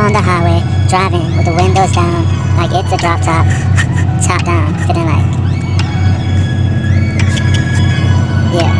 on the highway, driving with the windows down, like it's a drop top, top down, feeling like, yeah.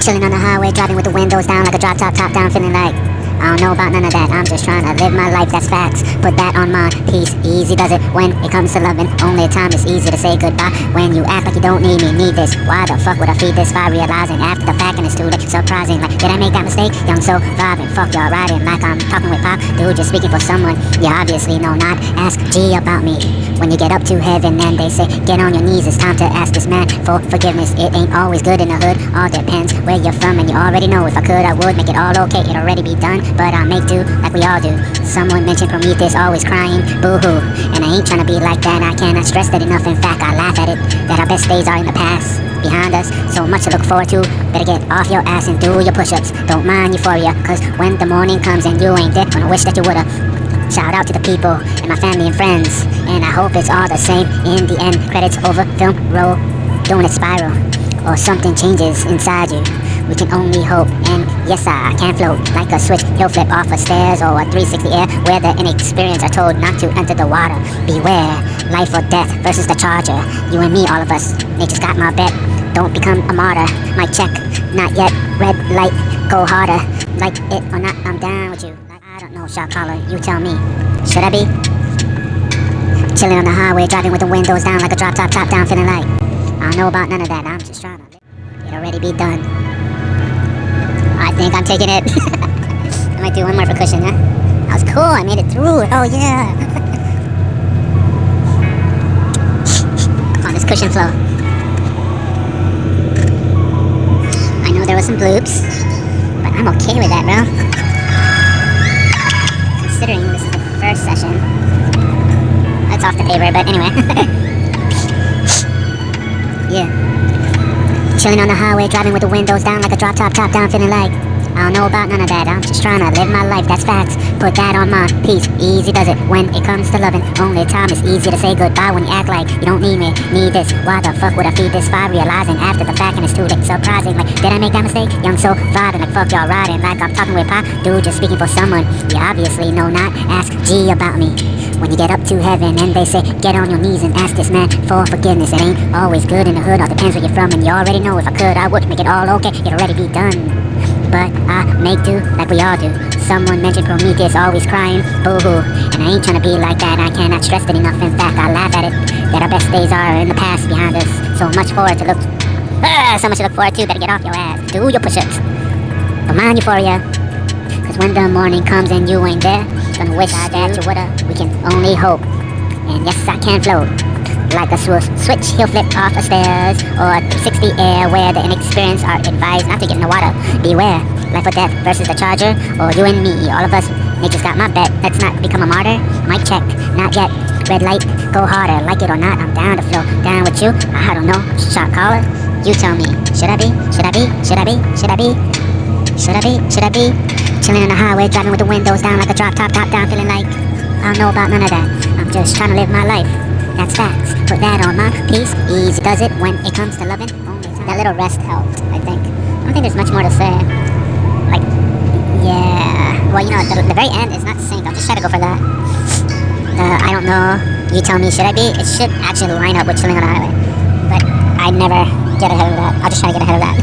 Chilling on the highway, driving with the windows down, like a drop top, top down, feeling like, I don't know about none of that, I'm just trying to live my life, that's facts. Put that on my piece, easy does it when it comes to loving. Only time it's easy to say goodbye when you act like you don't need me, need this. Why the fuck would I feed this fire, realizing after the fact and it's too late, surprising. Like, did I make that mistake? Young so vibing, fuck y'all riding like I'm talking with Pop. Dude, just speaking for someone, you obviously know not. Ask G about me. When you get up to heaven and they say, get on your knees, it's time to ask this man for forgiveness. It ain't always good in the hood, all depends where you're from, and you already know if I could, I would make it all okay, it'd already be done. But I make do like we all do. Someone mentioned Prometheus always crying, boo-hoo. And I ain't trying to be like that, I cannot stress that enough. In fact, I laugh at it, that our best days are in the past, behind us. So much to look forward to, better get off your ass and do your push-ups. Don't mind euphoria, cause when the morning comes and you ain't there, gonna wish that you would've. Shout out to the people and my family and friends, and I hope it's all the same in the end. Credits over, film roll, doing it spiral, or something changes inside you. We can only hope, and yes, I can float like a switch. He'll flip off of stairs or a 360 air, where the inexperienced are told not to enter the water. Beware, life or death versus the charger. You and me, all of us. Nature's got my bet. Don't become a martyr. Mic check, not yet. Red light, go harder. Like it or not, I'm down with you. I don't know, shot caller, you tell me. Should I be chilling on the highway, driving with the windows down, like a drop top, top down, feeling like, I don't know about none of that. I'm just trying to live. It already be done. I think I'm taking it. I might do one more percussion, huh? That was cool, I made it through. Oh yeah. On this cushion flow. I know there was some bloops, but I'm okay with that, bro. Considering this is the first session. It's off the paper, but anyway. Yeah. Chilling on the highway, driving with the windows down, like a drop top, top down, feeling like, I don't know about none of that, I'm just trying to live my life, that's facts. Put that on my piece, easy does it when it comes to loving. Only time it's easy to say goodbye when you act like you don't need me, need this. Why the fuck would I feed this fire, realizing after the fact and it's too late, surprising. Like, did I make that mistake? Young so vibing, like fuck y'all riding like I'm talking with Pop. Dude, just speaking for someone, you obviously know not. Ask G about me. When you get up to heaven and they say, get on your knees and ask this man for forgiveness. It ain't always good in the hood, all depends where you're from, and you already know if I could, I would make it all okay, it'd already be done. But I make do like we all do. Someone mentioned Prometheus always crying, boo-hoo. And I ain't trying to be like that, I cannot stress it enough. In fact, I laugh at it, that our best days are in the past, behind us. So much forward to look, so much to look forward to, better get off your ass, do your push-ups. Don't mind euphoria, cause when the morning comes and you ain't there, gonna wish that you would've. We can only hope, and yes, I can float like a switch, he'll flip off the stairs, or 60 air, where the inexperienced are advised not to get in the water. Beware, life or death versus the charger, or you and me, all of us. Nature's got my bet, let's not become a martyr. Mic check, not yet. Red light, go harder. Like it or not, I'm down to flow. Down with you, I don't know. Shot caller, you tell me. Should I be? Should I be? Should I be? Should I be? Should I be? Should I be? Chilling on the highway, driving with the windows down, like a drop top, top down, feeling like, I don't know about none of that. I'm just trying to live my life. That's facts. Put that on my piece. Easy does it when it comes to loving. Only time. That little rest helped, I think. I don't think there's much more to say. Like, yeah. Well, you know, the very end is not synced. I'll just try to go for that. I don't know. You tell me, should I be? It should actually line up with chilling on the highway. But I never get ahead of that. I'll just try to get ahead of that.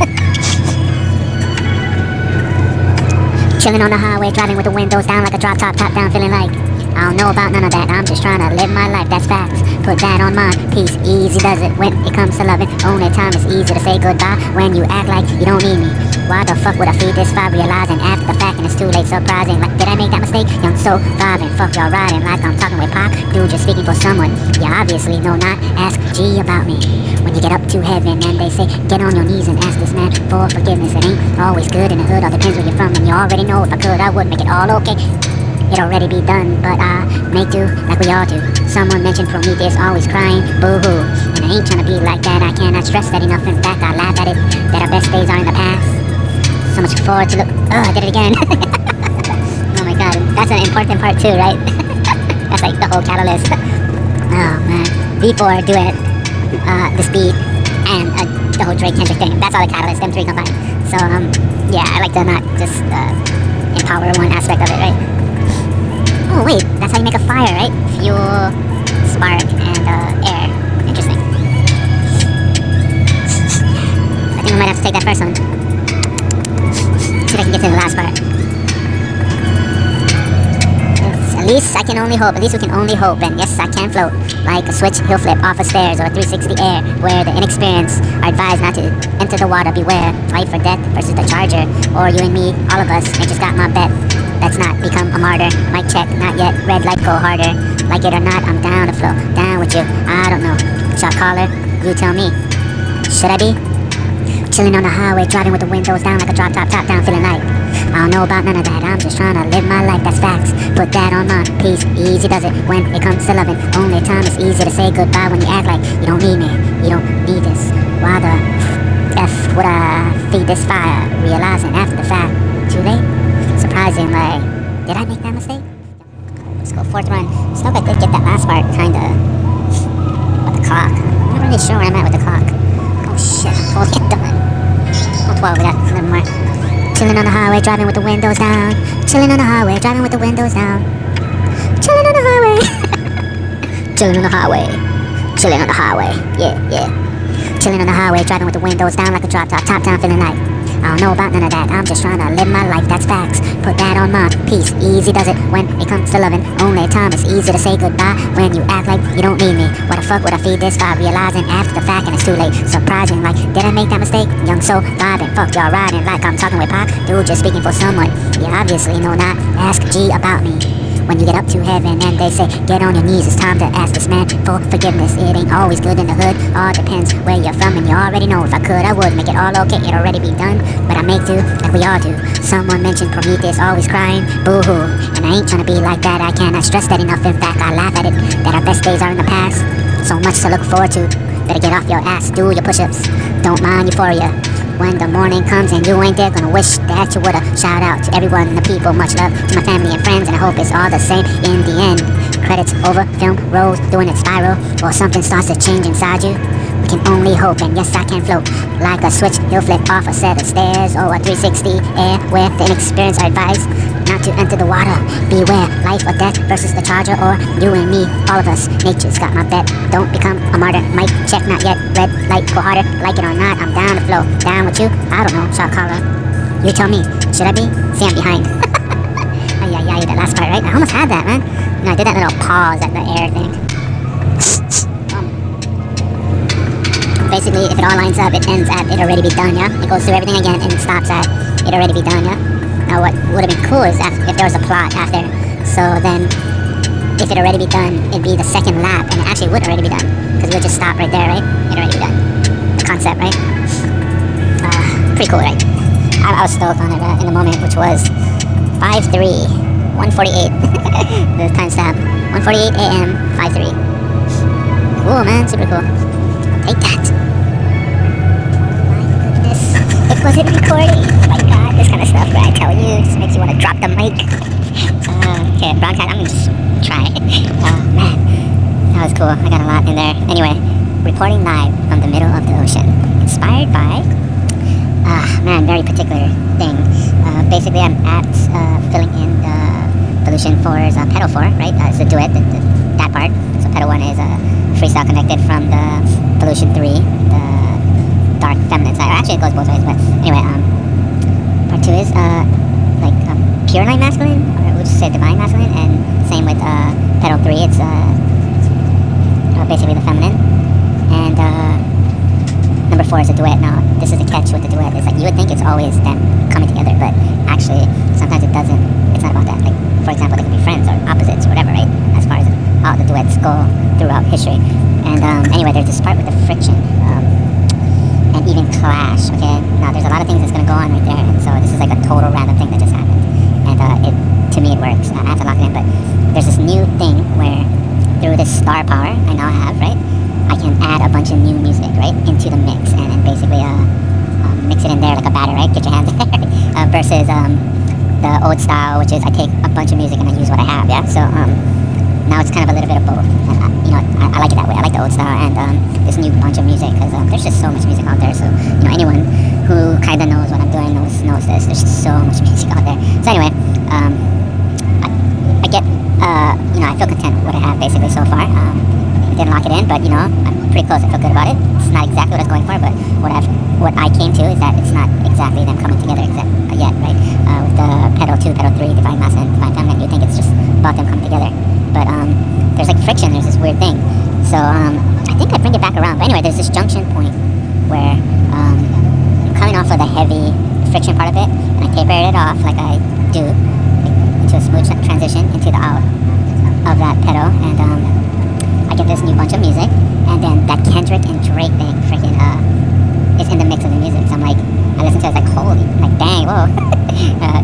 Chilling on the highway, driving with the windows down, like a drop top, top down, feeling like, I don't know about none of that, I'm just trying to live my life, that's facts. Put that on my piece, easy does it when it comes to loving. Only time it's easy to say goodbye when you act like you don't need me. Why the fuck would I feed this fire, realizing after the fact and it's too late, surprising. Like, did I make that mistake? Young so vibing, fuck y'all riding like I'm talking with Pop. Dude, just speaking for someone, you obviously know not. Ask G about me. When you get up to heaven and they say, get on your knees and ask this man for forgiveness. It ain't always good in the hood, all depends where you're from, and you already know if I could, I would make it all okay. It'd already be done, but I make do like we all do. Someone mentioned Prometheus always crying, boo-hoo. And I ain't trying to be like that, I cannot stress that enough. In fact, I laugh at it, that our best days are in the past. So much forward to look, I did it again. Oh my god, that's an important part too, right? That's like the whole catalyst. Oh man, before duet, the speed, and the whole Drake-Kendrick thing. That's all the catalyst, them three combined. So yeah, I like to not just empower one aspect of it, right? At least I can only hope, at least we can only hope, and yes, I can float. Like a switch, he'll flip off of stairs or 360 air, where the inexperienced are advised not to enter the water, beware. Life or death versus the charger, or you and me, all of us, and just got my bet. Let's not become a martyr. Mic check, not yet, red light, go harder. Like it or not, I'm down to flow, down with you, I don't know. Shot caller, you tell me. Should I be? Chilling on the highway, driving with the windows down like a drop top down, feeling like I don't know about none of that, I'm just trying to live my life, that's facts. Put that on my piece, easy does it when it comes to loving. Only time it's easy to say goodbye when you act like you don't need me, you don't need this. Why the F would I feed this fire? Realizing after the fact, too late? Surprising, like, did I make that mistake? Let's go fourth run. Still I did get that last part, kinda. With the clock. I'm not really sure where I'm at with the clock. Oh shit, hold it done. Oh, 12, we got a little more. Chilling on the highway, driving with the windows down. Chilling on the highway, driving with the windows down. Chilling on the highway. Chilling on the highway. Chilling on the highway. Yeah, yeah. Chilling on the highway, driving with the windows down like a drop top down, feeling like I don't know about none of that, I'm just trying to live my life, that's facts. Put that on my piece, easy does it when it comes to loving. Only time it's easy to say goodbye when you act like you don't need me. What the fuck would I feed this by realizing after the fact and it's too late? Surprising, like, did I make that mistake? Young soul, vibing, fuck y'all riding like I'm talking with Pac. Dude, just speaking for someone. You obviously know not, ask G about me. When you get up to heaven and they say, get on your knees, it's time to ask this man for forgiveness. It ain't always good in the hood, all depends where you're from. And you already know if I could, I would make it all okay, it'd already be done. But I make do, like we all do. Someone mentioned Prometheus always crying, boo-hoo. And I ain't trying to be like that, I cannot stress that enough. In fact, I laugh at it, that our best days are in the past. So much to look forward to, better get off your ass, do your push-ups. Don't mind euphoria. When the morning comes and you ain't there, gonna wish that you would've. Shout out to everyone, the people, much love to my family and friends, and I hope it's all the same in the end. Credits over, film rolls, doing it spiral, or something starts to change inside you. We can only hope, and yes, I can float. Like a switch, he'll flip off a set of stairs, or a 360 air, where the inexperienced are advised not to enter the water. Beware, life or death versus the charger, or you and me, all of us. Nature's got my bet, don't become a martyr. Mic check, not yet, red light, go harder. Like it or not, I'm down to flow, down with you, I don't know, shot caller. You tell me, should I be? See, I'm behind. Yeah, that last part, right? I almost had that, man. You know, I did that little pause at the air thing. Basically, if it all lines up, it ends at it already be done, yeah? It goes through everything again and stops at it already be done, yeah? Now, what would have been cool is if there was a plot after. So then, if it already be done, it'd be the second lap, and it actually would already be done. Because we would just stop right there, right? It already be done. The concept, right? Pretty cool, right? I was stoked on it in the moment, which was 5:3, 1:48. The timestamp, 1:48 a.m., 5:3. Cool, man, super cool. Take that. My goodness, it wasn't recording. Oh my god, this kind of stuff, right? I tell you, just makes you want to drop the mic. Okay, broadcast, I'm gonna just try it. Oh man, that was cool. I got a lot in there. Anyway, reporting live from the middle of the ocean. Inspired by, man, very particular thing. Basically, I'm at filling in the pollution 4's pedal 4, right? It's a duet, that part. So pedal 1 is freestyle connected from the pollution 3, the dark feminine side. Or actually, it goes both ways, but anyway, part 2 is like pure light masculine, or we'll just say divine masculine, and same with pedal 3, it's basically the feminine. And number 4 is a duet. Now, this is the catch with the duet. It's like you would think it's always them coming together, but actually, sometimes it doesn't. It's not about that. Like, for example, they could be friends or opposites or whatever, right? As far as how the duets go throughout history. And anyway, there's this part with the friction and even clash. Okay, now there's a lot of things that's gonna go on right there, and so this is like a total random thing that just happened. And to me, it works. I have to lock it in, but there's this new thing where through this star power I now have, right? I can add a bunch of new music, right, into the mix, and then basically mix it in there like a batter, right? Get your hands there. Versus the old style, which is I take a bunch of music and I use what I have, yeah. So now it's kind of a little bit of both, and I like it that way. I like the old style and this new bunch of music because there's just so much music out there. So anyone who kind of knows what I'm doing knows this. There's just so much music out there. So anyway, I get I feel content with what I have basically so far. Didn't lock it in, but I'm pretty close. I feel good about it. It's not exactly what I was going for, but what I came to is that it's not exactly them coming together yet, right? With the pedal 2, pedal 3, divine masculine, divine feminine, you think it's just about them coming together. But there's like friction, there's this weird thing. So I think I bring it back around. But anyway, there's this junction point where I'm coming off of the heavy friction part of it, and I taper it off like I do into a smooth transition into the out of that pedal, and I get this new bunch of music, and then that Kendrick and Drake thing freaking is in the mix of the music. So I'm like, I listen to it, I was like, holy, like dang, whoa,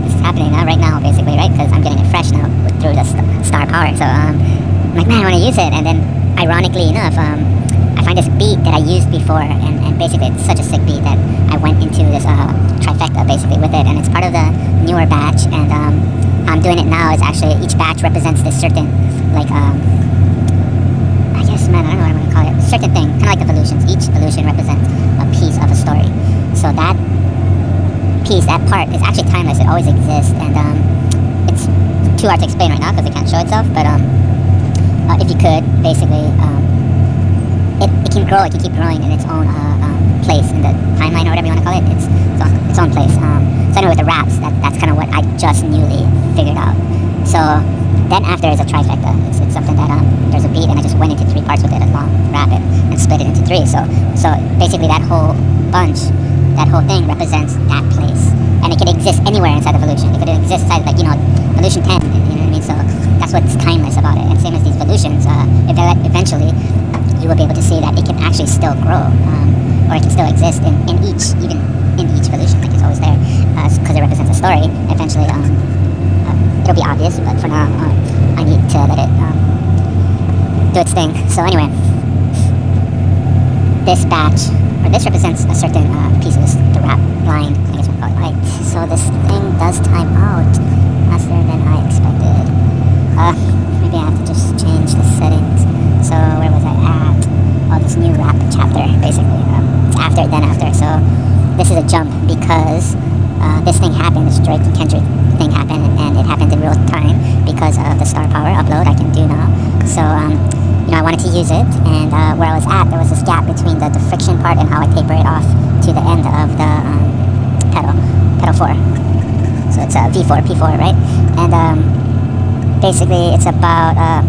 this is happening now, right now, basically, right? Because I'm getting it fresh now through the star power. So I'm like, man, I want to use it, and then ironically enough, I find this beat that I used before, and basically it's such a sick beat that I went into this trifecta basically with it, and it's part of the newer batch, and I'm doing it now. Is actually each batch represents this certain, like, I guess, man, I don't know what I'm gonna call it, certain thing, kind of like evolutions. Each evolution represents a piece of a story. So that piece, that part, is actually timeless. It always exists, and it's too hard to explain right now because it can't show itself. But if you could, basically, it can grow. It can keep growing in its own place in the timeline or whatever you want to call it. Its own place. So anyway, with the raps, that's kind of what I just newly figured out. So then after is a trifecta. It's something that there's a beat, and I just went into 3 parts with it, a long rap it, and split it into 3. So basically that whole bunch, that whole thing represents that place, and it can exist anywhere inside evolution. It could exist inside, like, evolution 10. You know what I mean? So that's what's timeless about it. And same as these evolutions, eventually you will be able to see that it can actually still grow, or it can still exist in each evolution. Like, it's always there, because it represents a story. Eventually, it'll be obvious, but for now, I need to let it do its thing. So anyway, this batch, or this represents a certain piece of the rap line, I guess we'll call it, right? So this thing does time out faster than I expected. Maybe I have to just change the settings. So where was I at? Oh, this new rap chapter, basically. It's after, then after. So this is a jump because this thing happened, this Drake and Kendrick thing happened, and it happened in real time because of the star power upload I can do now. So I wanted to use it, and where I was at, there was this gap between the friction part and how I taper it off to the end of the pedal 4. So it's V4, P4, right? And basically it's about a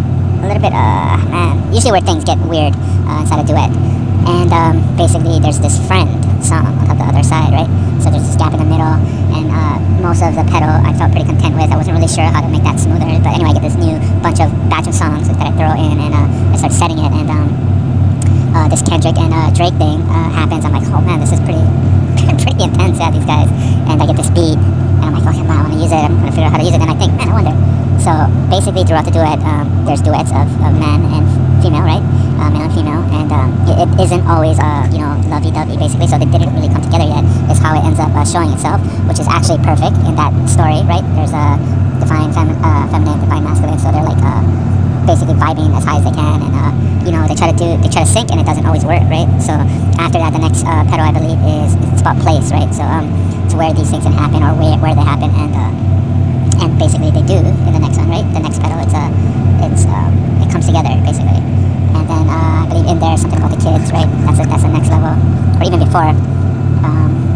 little bit, usually where things get weird inside a duet. And basically there's this friend song on the other side, right? So there's this gap in the middle, and most of the pedal I felt pretty content with. I wasn't really sure how to make that smoother, but anyway, I get this new batch of songs that I throw in, and I start setting it, and this Kendrick and Drake thing happens. I'm like, oh man, this is pretty intense, yeah, these guys. And I get this beat, and I'm like, okay, man, I want to use it. I'm gonna figure out how to use it. And I think, man, I wonder. So basically, throughout the duet, there's duets of man and female, right? Male and female, and it isn't always lovey-dovey, basically. So they didn't really come together yet. Is how it ends up showing itself, which is actually perfect in that story, right? There's a divine feminine, divine masculine. So they're like basically vibing as high as they can, and they try to sync, and it doesn't always work, right? So after that, the next pedal, I believe, it's about place, right? So it's where these things can happen, or where they happen, and basically they do in the next one, right? The next pedal, it comes together basically, and then I believe in there something about the kids, right? That's the next level, or even before,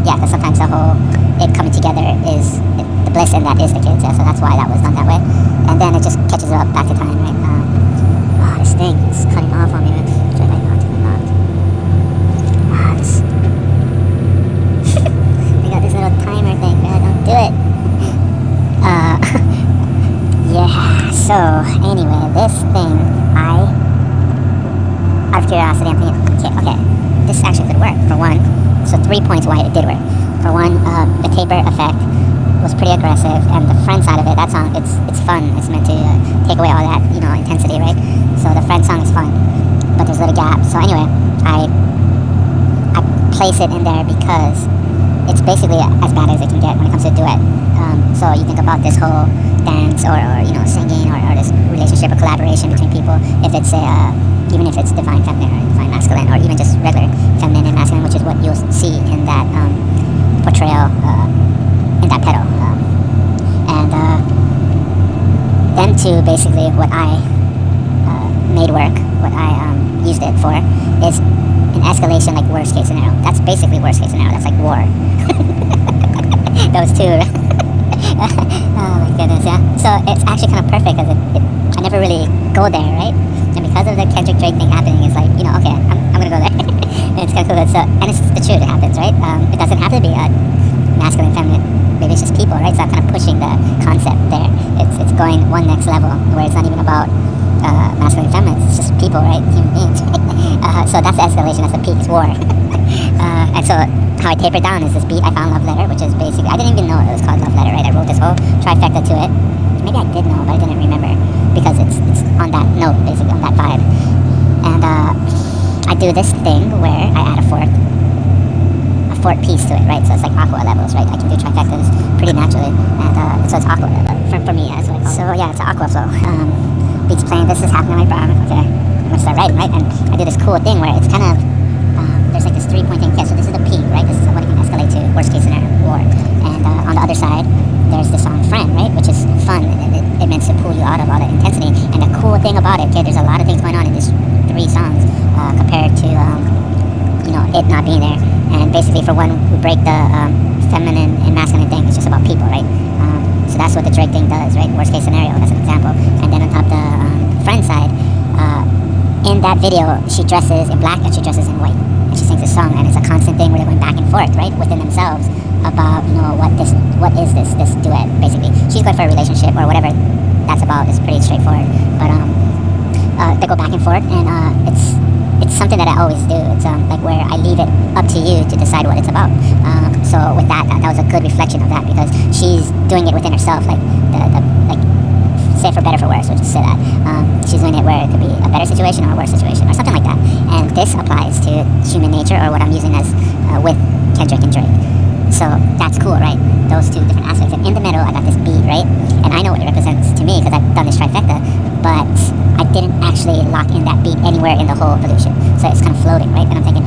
because sometimes the whole it coming together is the bliss, and that is the kids, yeah. So that's why that was done that way, and then it just catches up back to time, right? This thing is cutting off on me, man. Try not to not. This. I got this little timer thing, man. Don't do it. Yeah, so anyway, this thing, out of curiosity, I'm thinking, okay, this actually could work, for one. So 3 points why it did work. For one, the taper effect was pretty aggressive, and the friend side of it, that song, it's fun. It's meant to take away all that, intensity, right? So the friend song is fun, but there's a little gap. So anyway, I place it in there because it's basically as bad as it can get when it comes to duet. So you think about this whole dance, or singing, or this relationship or collaboration between people. If it's even if it's divine feminine or divine masculine, or even just regular feminine and masculine, which is what you'll see in that portrayal in that pedal. And then to basically what I made work, what I used it for is an escalation, like worst case scenario. That's basically worst case scenario. That's like war. Those two. Oh my goodness, yeah. So it's actually kind of perfect because I never really go there, right? And because of the Kendrick Drake thing happening, it's like, okay, I'm gonna go there. And it's kind of cool. So, and it's the truth, it happens, right? It doesn't have to be a masculine, feminine. Maybe it's just people, right? So I'm kind of pushing the concept there. It's going one next level where it's not even about masculine, feminine. It's just people, right? Human beings. So that's the escalation. That's the peak. It's war. And so how I taper down is this beat I found, Love Letter, which is basically, I didn't even know it was called Love Letter, right? I wrote this whole trifecta to it. Maybe I did know, but I didn't remember because it's on that note, basically on that vibe. And I do this thing where I add a fourth piece to it, right? So it's like aqua levels, right? I can do trifectas pretty naturally, and so it's aqua for me, as I call it. So yeah, it's an aqua flow. Beats playing, this is happening in my brow. Okay, I'm gonna start writing, right? And I do this cool thing where it's kind of there's like this 3-point thing. Okay, so this is the peak, right? This is what it can escalate to, worst case scenario, war. And on the other side, there's this song Friend, right? Which is fun, and it meant to pull you out of all the intensity. And the cool thing about it, okay, there's a lot of things going on in these 3 songs compared to it not being there. And basically, for one, we break the feminine and masculine thing. It's just about people, right? So that's what the Drake thing does, right? Worst case scenario, that's an example. And then on top the Friend side, in that video, she dresses in black and she dresses in white. And she sings this song, and it's a constant thing where they're going back and forth, right, within themselves about, what is this duet, basically. She's going for a relationship or whatever that's about. It's pretty straightforward. But they go back and forth, and it's something that I always do. It's like where I leave it up to you to decide what it's about. So with that was a good reflection of that, because she's doing it within herself, like say for better for worse, or just say that she's doing it where it could be a better situation or a worse situation or something like that. And this applies to human nature, or what I'm using as with Kendrick and Drake. So that's cool, right? Those two different aspects. And in the middle, I got this beat, right? And I know what it represents to me because I've done this trifecta, but I didn't actually lock in that beat anywhere in the whole illusion. So it's kind of floating, right? And I'm thinking,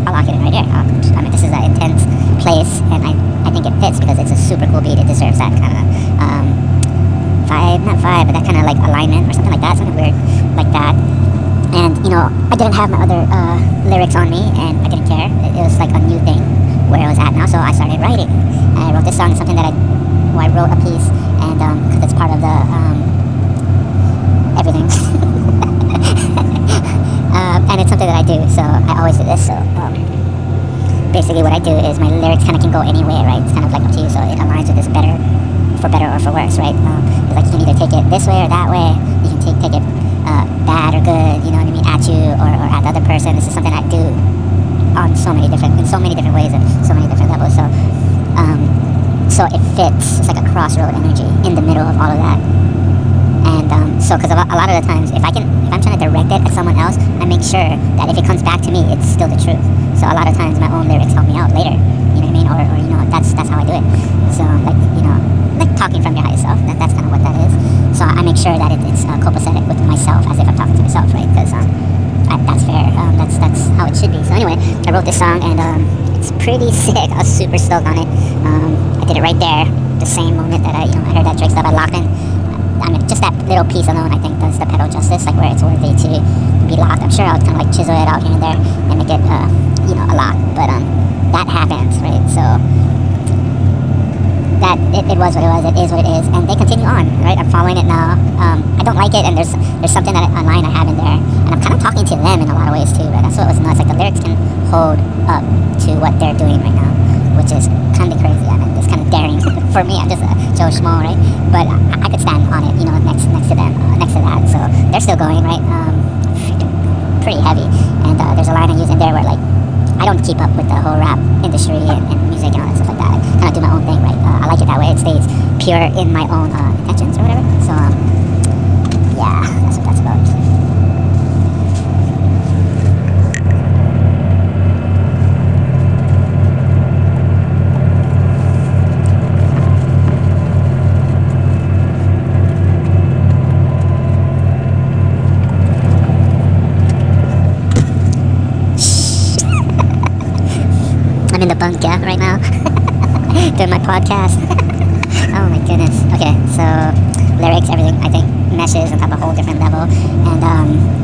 I'll lock it in right here. I mean, this is an intense place, and I think it fits because it's a super cool beat. It deserves that kind of not vibe, but that kind of like alignment or something like that, something weird like that. And I didn't have my other lyrics on me, and I didn't care. It was like a new thing where I was at now, so I started writing. And I wrote this song. It's something that I wrote a piece, and because it's part of the everything. And it's something that I do, so I always do this. So basically what I do is my lyrics kind of can go anywhere, right? It's kind of like up to you, so it aligns with this for better or for worse, right? It's like you can either take it this way or that way. You can take it bad or good, you know what I mean, at you or at the other person. This is something I do in so many different ways and so many different levels. So it fits. It's like a crossroad energy in the middle of all of that. And so, because a lot of the times, if I'm trying to direct it at someone else, I make sure that if it comes back to me, it's still the truth. So a lot of times, my own lyrics help me out later. You know what I mean? Or that's how I do it. So like talking from your higher self. That's kind of what that is. So I make sure that it's copacetic with myself, as if I'm talking to myself, right? Because that's fair. That's how it should be. So anyway, I wrote this song, and it's pretty sick. I was super stoked on it. I did it right there, the same moment that I heard that Drake stuff. I locked in. I mean, just that little piece alone, I think, does the pedal justice, like where it's worthy to be locked. I'm sure I would kind of like chisel it out here and there and make it, a lock. But that happens, right? So that it was what it was. It is what it is, and they continue on, right? I'm following it now. I don't like it, and there's something that online I have in there, and I'm kind of talking to them in a lot of ways too, right? That's what was nuts. Like the lyrics can hold up to what they're doing right now, which is kind of crazy. I mean, it's kind of daring for me. I'm just a Joe Schmo, right? But I could stand on it, next to them, next to that. So they're still going, right? Pretty heavy. And there's a line I use in there where like I don't keep up with the whole rap industry and music and all that stuff like that. I kind of do my own thing, right? I like it that way. It stays pure in my own intentions or whatever. So yeah, that's what that's about. I'm in the bunker right now doing my podcast. Oh my goodness. Okay, so lyrics, everything, I think, meshes on top of a whole different level, and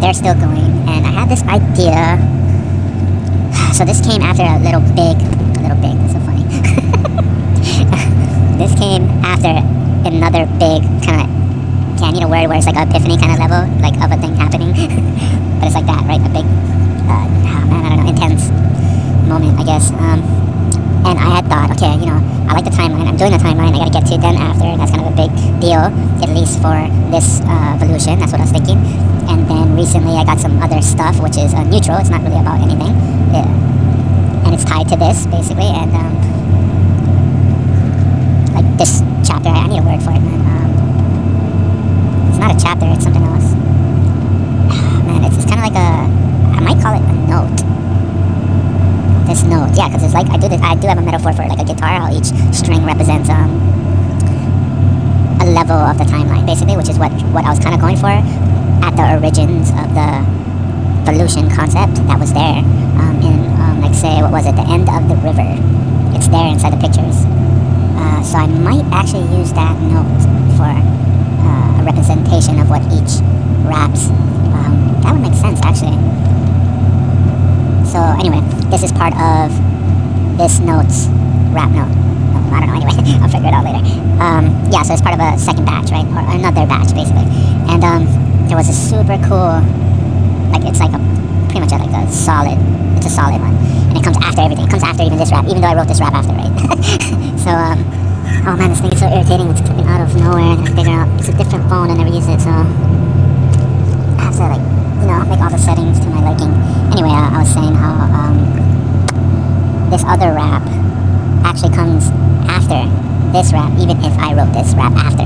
they're still going, and I had this idea, so this came after a little big, that's so funny, this came after another big kind of, I need a word where it's like an epiphany kind of level, like of a thing happening, but it's like that, right, a big, man, I don't know, intense moment, I guess, and I had thought, okay, I like the timeline, I'm doing the timeline, I gotta get to then after, that's kind of a big deal, at least for this evolution, that's what I was thinking, and then recently I got some other stuff, which is neutral, it's not really about anything, and it's tied to this, basically, and, like this chapter, I need a word for it, man, it's not a chapter, it's something else, man, it's kind of like I might call it a note. This note, yeah, because it's like I do have a metaphor for like a guitar, how each string represents a level of the timeline, basically, which is what I was kind of going for at the origins of the evolution concept that was there in like, say, what was it, the end of the river. It's there inside the pictures, so I might actually use that note for a representation of what each raps. That would make sense, actually. So anyway, this is part of this note's rap note. Oh, I don't know, anyway, I'll figure it out later. Yeah, so it's part of a second batch, right? Or another batch, basically. And there was a super cool, like, it's like pretty much like it's a solid one. And it comes after everything. It comes after even this rap, even though I wrote this rap after, right? So, oh man, this thing is so irritating. It's coming out of nowhere. And I figure out it's a different phone, I never use it, so I have to, like, make all the settings to my liking. Anyway, I was saying how this other rap actually comes after this rap, even if I wrote this rap after.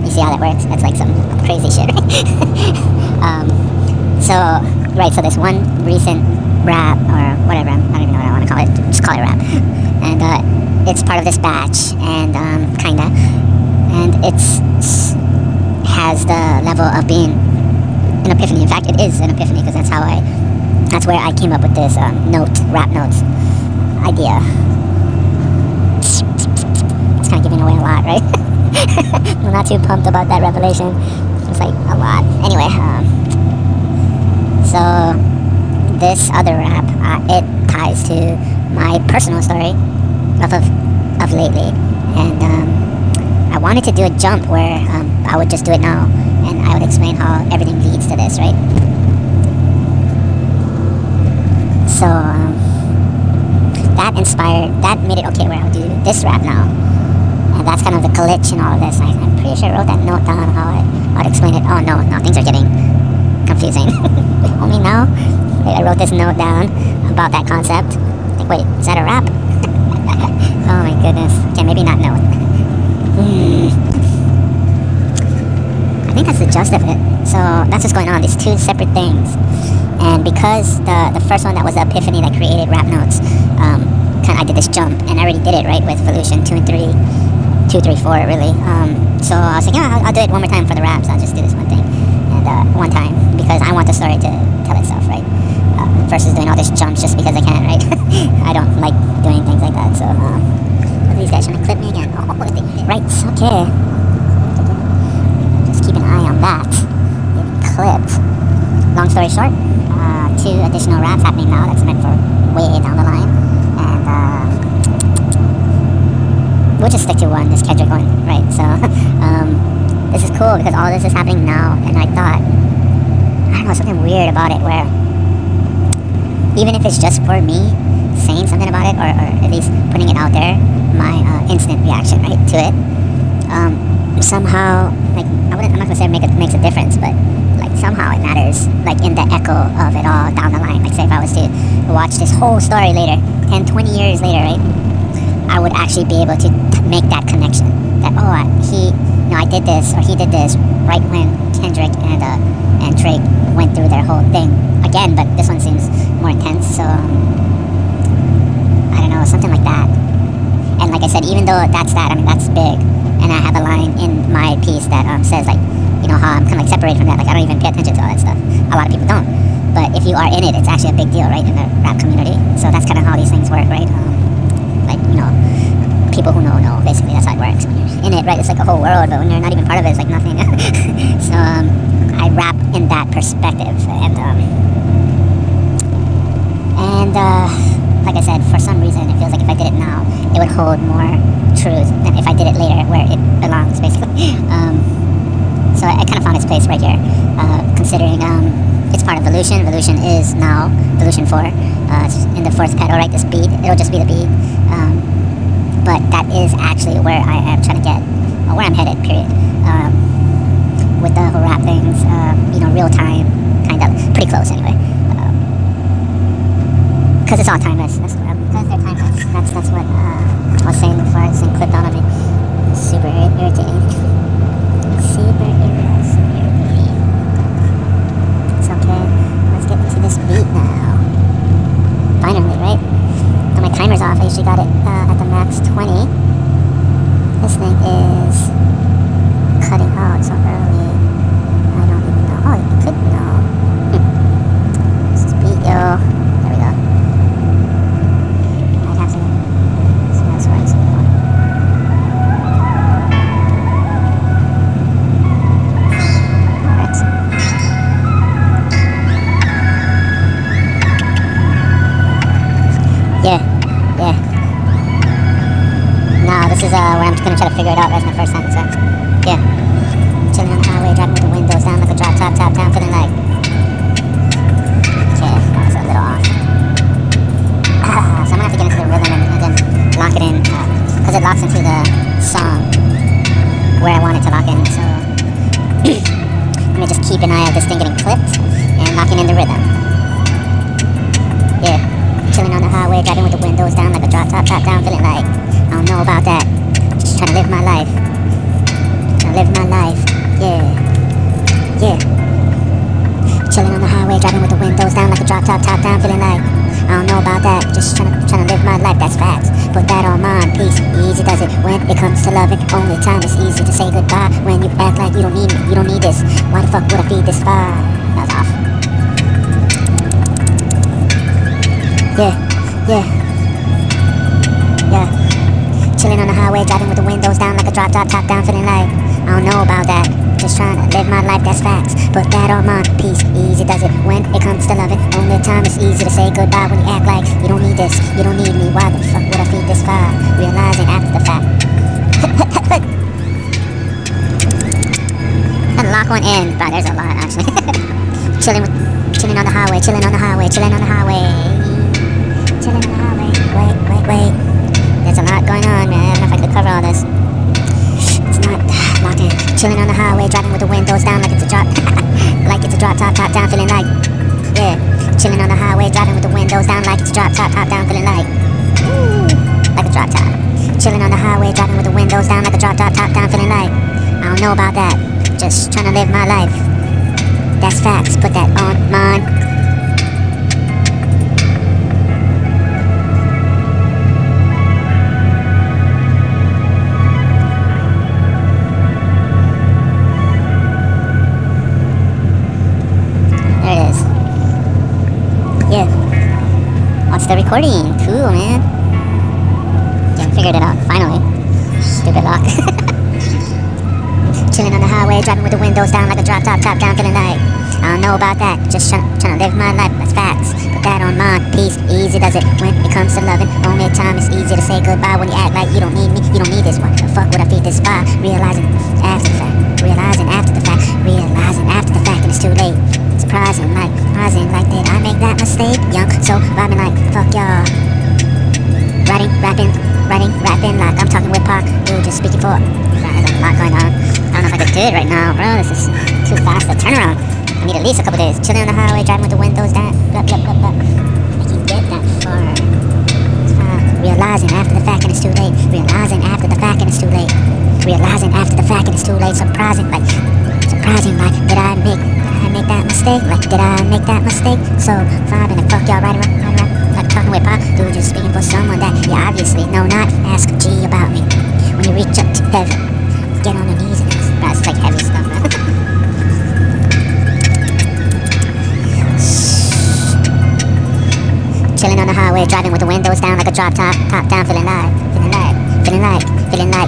You see how that works? That's like some crazy shit, right? So this one recent rap, or whatever, I don't even know what I want to call it, just call it rap. And it's part of this batch, and kinda, and has the level of being an epiphany. In fact, it is an epiphany, because that's where I came up with this rap notes idea. It's kind of giving away a lot, right? I'm not too pumped about that revelation. It's like a lot. Anyway, so this other rap, it ties to my personal story of lately, and I wanted to do a jump where I would just do it now, and I would explain how everything leads to this, right? So that made it okay where I would do this rap now, and that's kind of the glitch in all of this. I'm pretty sure I wrote that note down how I would explain it. Oh no, things are getting confusing. Only now I wrote this note down about that concept. Like, wait, is that a rap? Oh my goodness. Okay, maybe not note. I think that's the gist of it. So that's what's going on, these two separate things. And because the first one that was the epiphany that created rap notes, I did this jump, and I already did it, right, with Evolution 2 and 3, 2, 3, 4, really. So I was like, yeah, I'll do it one more time for the raps. I'll just do this one thing, and one time, because I want the story to tell itself, right? Versus doing all this jumps just because I can, right? I don't like doing things like that, so, what are these guys trying to clip me again? Oh, right, okay. Just keep an eye on that. Getting clipped. Long story short, 2 additional raps happening now. That's meant for way down the line. And we'll just stick to one, this Kendrick one, right? So this is cool because all this is happening now, and I thought, I don't know, something weird about it where even if it's just for me saying something about it, or at least putting it out there, my instant reaction, right, to it, somehow, like, I'm not gonna say it makes a difference, but like somehow it matters, like in the echo of it all down the line. Like, say if I was to watch this whole story later, 10, 20 years later, right, I would actually be able to make that connection, that, oh, I did this, or he did this right when Kendrick and Drake went through their whole thing again, but this one seems more intense, so I don't know, something like that. And like I said, even though that's big, and I have a line in my piece that says, like, how I'm kind of like separated from that, like I don't even pay attention to all that stuff. A lot of people don't, but if you are in it, it's actually a big deal, right, in the rap community. So that's kind of how these things work, right? like, people who know, basically, that's how it works. When you're in it, right, it's like a whole world, but when you're not even part of it, it's like nothing. So, I rap in that perspective, and like I said, for some reason, it feels like if I did it now, it would hold more truth than if I did it later, where it belongs, basically. So I kind of found its place right here, considering it's part of Volution. Volution is now Volution 4. It's in the fourth pedal, right? This beat, it'll just be the beat. But that is actually where I am trying to get, or where I'm headed, period. With the whole rap things, real time, kind of, pretty close anyway. Because it's all timeless. That's what because they're timeless. That's what I was saying before. It's clipped on me. Super irritating. Super irritating. It's okay. Let's get into this beat now. Finally, right? Got my timer's off. I usually got it at the max 20. This thing is cutting out so early. I don't even know. Oh, you could know. This is beat, yo. There we go. I'd have to. So that's where it's going. Yeah. No, this is where I'm gonna try to figure it out. That's my first time, so yeah. Chilling on the highway, driving with the windows down like a drop top down, feeling like. Okay, that was a little off. So I'm gonna have to get into the rhythm and then lock it in, because it locks into the song where I want it to lock in. So let me just keep an eye on this thing getting clipped and locking in the rhythm. Yeah. Chilling on the highway, driving with the windows down like a drop top down, feeling like I don't know about that. Just trying to live my life. Yeah. Chilling on the highway, driving with the windows down like a drop top down, feeling like I don't know about that. Just trying to live my life. That's facts. Put that on mine. Peace. Easy does it when it comes to loving. Only time it's easy to say goodbye when you act like you don't need me. You don't need this. Why the fuck would I feed this fire? That was off. Yeah. Chilling on the highway, driving with the windows down like a drop top down, feeling like I don't know about that. Just trying to live my life, that's facts. Put that on mine. Peace. Easy does it when it comes to loving. Only time it's easy to say goodbye when you act like you don't need this. You don't need me. Why the fuck would I feed this fire? Realizing after the fact. And lock one in. But there's a lot actually. Chilling on the highway. Wait. There's a lot going on, man. I don't know if I could cover all this. It's not locking. Chilling on the highway, driving with the windows down like it's a drop. Like it's a drop top down, feeling like. Yeah. Chilling on the highway, driving with the windows down like it's a drop top down, feeling like. Like a drop top. Chilling on the highway, driving with the windows down like a drop top down, feeling like. I don't know about that. Just trying to live my life. That's facts. Put that on mine. Yeah. What's the recording? Cool, man. Yeah, I figured it out, finally. Stupid lock. Chilling on the highway, driving with the windows down like a drop top down, feeling like I don't know about that. Just trying to live my life, that's facts. Put that on mine. Peace. Easy does it when it comes to loving. Only time it's easy to say goodbye when you act like you don't need me. You don't need this. What the fuck would I feed this fire? Realizing after the fact. And it's too late. Surprising like did I make that mistake? Young, so vibing like fuck y'all. Rapping like I'm talking with Pac. Dude, just speaking for. There's a lot going on. I don't know if I could do it right now, bro. This is too fast to turn around. I need at least a couple days. Chilling on the highway, driving with the windows down. Blah. I can get that far. Realizing after the fact and it's too late. Realizing after the fact and it's too late. Surprising like did I make that mistake? Did I make that mistake? So vibing and fuck y'all right around like talking with Pop. Dude, just speaking for someone that you obviously know not. Ask G about me. When you reach up to heaven, get on your knees and it's like heavy stuff, man. Chilling on the highway, driving with the wind windows down like a drop top down, feeling like,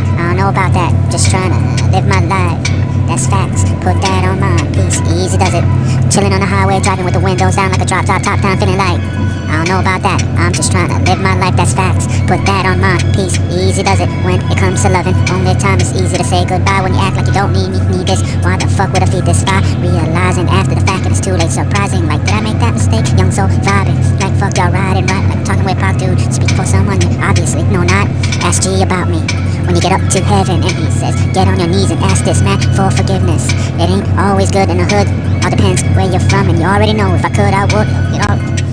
I don't know about that. Just trying to live my life. That's facts. Put that on my peace. Easy does it. Chilling on the highway, driving with the windows down like a drop top down, feeling like, I don't know about that. I'm just trying to live my life. That's facts. Put that on my peace. Easy does it. When it comes to loving, only time it's easy to say goodbye. When you act like you don't need me, need this. Why the fuck would I feed this fire? Realizing after the fact that it's too late. Surprising. Like, did I make that mistake? Young soul vibing. Like, fuck y'all riding right. Like talking with Pac, dude. Speak for someone you obviously know not. Ask G about me. When you get up to heaven and he says, get on your knees and ask this man for forgiveness. It ain't always good in the hood. All depends where you're from, and you already know if I could, I would. You know.